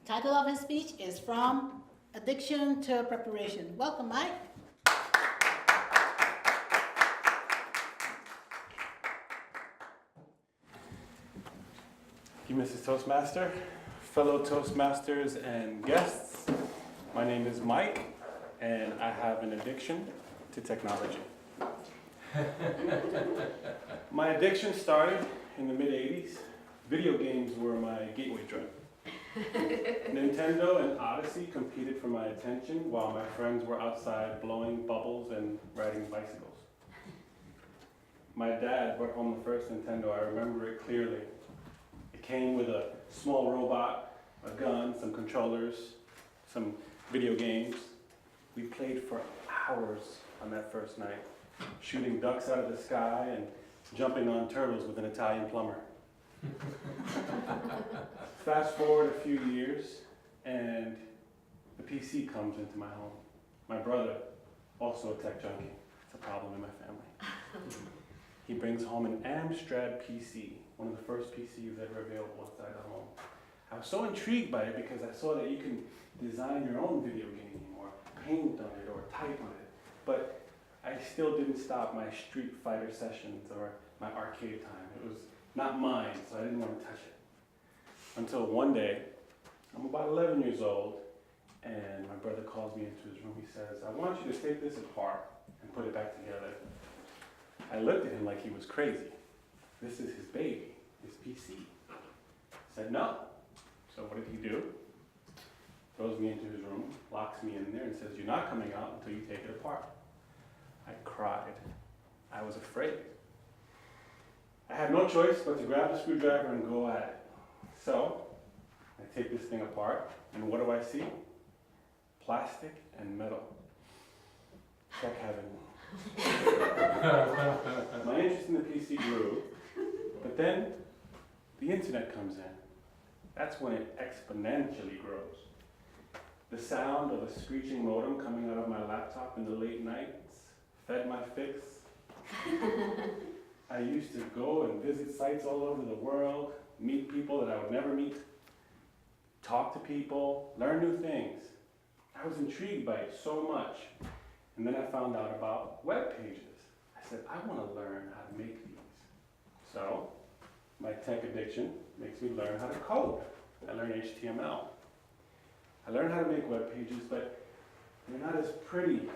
Title of his speech is From Addiction to Preparation. Welcome, Mike. Thank you, Mrs. Toastmaster, fellow Toastmasters and guests. My name is Mike, and I have an addiction to technology. My addiction started in the mid-'80s. Video games were my gateway drug. Nintendo and Odyssey competed for my attention while my friends were outside blowing bubbles and riding bicycles. My dad brought home the first Nintendo. I remember it clearly. It came with a small robot, a gun, some controllers, some video games. We played for hours on that first night, shooting ducks out of the sky and jumping on turtles with an Italian plumber. Fast forward a few years, and the PC comes into my home. My brother, also a tech junkie. It's a problem in my family. He brings home an Amstrad PC, one of the first PCs ever available inside the home. I was so intrigued by it because I saw that you can design your own video game or paint on it or type on it. But I still didn't stop my Street Fighter sessions or my arcade time. It was not mine, so I didn't want to touch it. Until one day, I'm about 11 years old, and my brother calls me into his room. He says, "I want you to take this apart and put it back together." I looked at him like he was crazy. This is his baby, his PC. I said, "No." So what did he do? Throws me into his room, locks me in there, and says, "You're not coming out until you take it apart." I cried. I was afraid. I had no choice but to grab the screwdriver and go at it. So, I take this thing apart, and what do I see? Plastic and metal. Tech heaven. My interest in the PC grew, but then the internet comes in. That's when it exponentially grows. The sound of a screeching modem coming out of my laptop in the late nights fed my fix. I used to go and visit sites all over the world, meet people that I would never meet, talk to people, learn new things. I was intrigued by it so much. And then I found out about web pages. I said, I want to learn how to make these. So, my tech addiction makes me learn how to code. I learned HTML. I learned how to make web pages, but they're not as pretty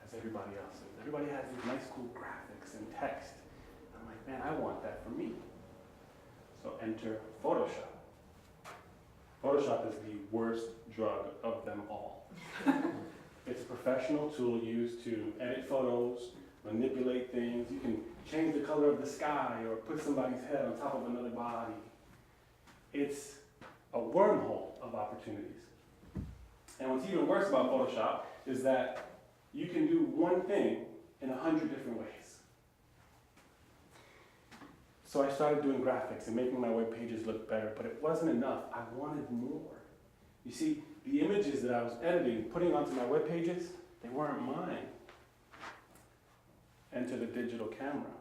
as everybody else's. Everybody has these nice, cool graphics and text. I'm like, man, I want that for me. So enter Photoshop. Photoshop is the worst drug of them all. It's a professional tool used to edit photos, manipulate things. You can change the color of the sky or put somebody's head on top of another body. It's a wormhole of opportunities. And what's even worse about Photoshop is that you can do one thing in 100 different ways. So I started doing graphics and making my web pages look better, but it wasn't enough. I wanted more. You see, the images that I was editing, putting onto my web pages, they weren't mine. Enter the digital camera.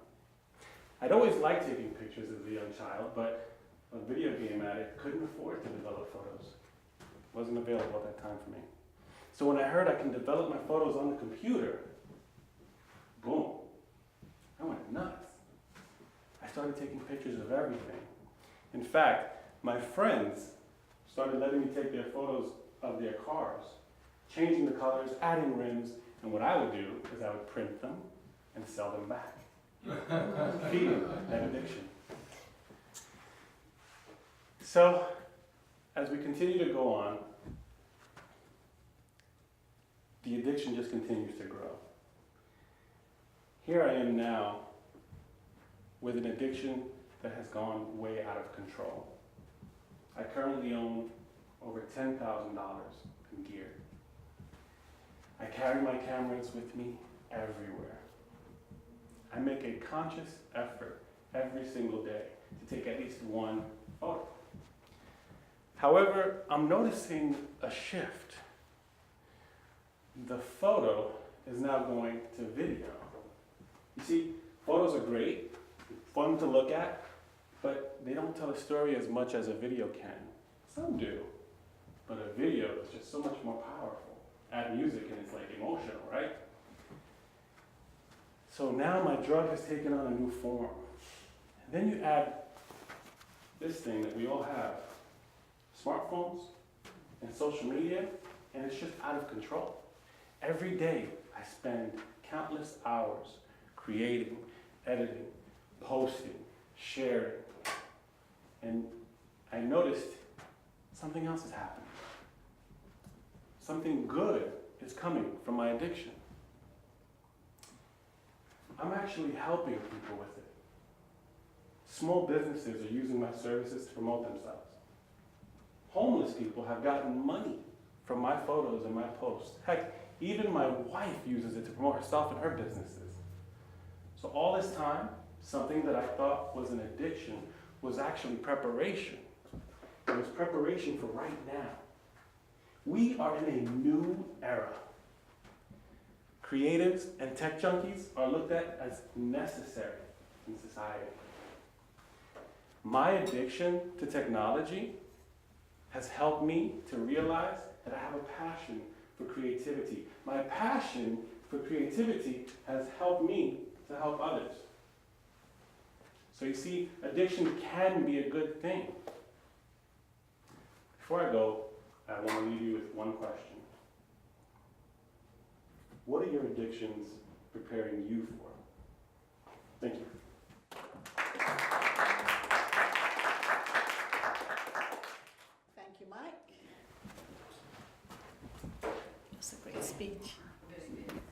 I'd always liked taking pictures as a young child, but a video game addict couldn't afford to develop photos. It wasn't available at that time for me. So when I heard I can develop my photos on the computer, boom, I went nuts. I started taking pictures of everything. In fact, my friends started letting me take their photos of their cars, changing the colors, adding rims, and what I would do is I would print them and sell them back. Feeding that addiction. So, as we continue to go on, the addiction just continues to grow. Here I am now with an addiction that has gone way out of control. I currently own over $10,000 in gear. I carry my cameras with me everywhere. I make a conscious effort every single day to take at least one photo. However, I'm noticing a shift. The photo is now going to video. You see, photos are great, fun to look at, but they don't tell a story as much as a video can. Some do, but a video is just so much more powerful. Add music and it's like emotional, right? So now my drug has taken on a new form. And then you add this thing that we all have, smartphones and social media, and it's just out of control. Every day I spend countless hours creating, editing, posting, sharing, and I noticed something else is happening. Something good is coming from my addiction. I'm actually helping people with it. Small businesses are using my services to promote themselves. Homeless people have gotten money from my photos and my posts. Heck, even my wife uses it to promote herself and her businesses. So all this time, something that I thought was an addiction was actually preparation. It was preparation for right now. We are in a new era. Creatives and tech junkies are looked at as necessary in society. My addiction to technology has helped me to realize that I have a passion for creativity. My passion for creativity has helped me to help others. So you see, addiction can be a good thing. Before I go, I want to leave you with one question. What are your addictions preparing you for?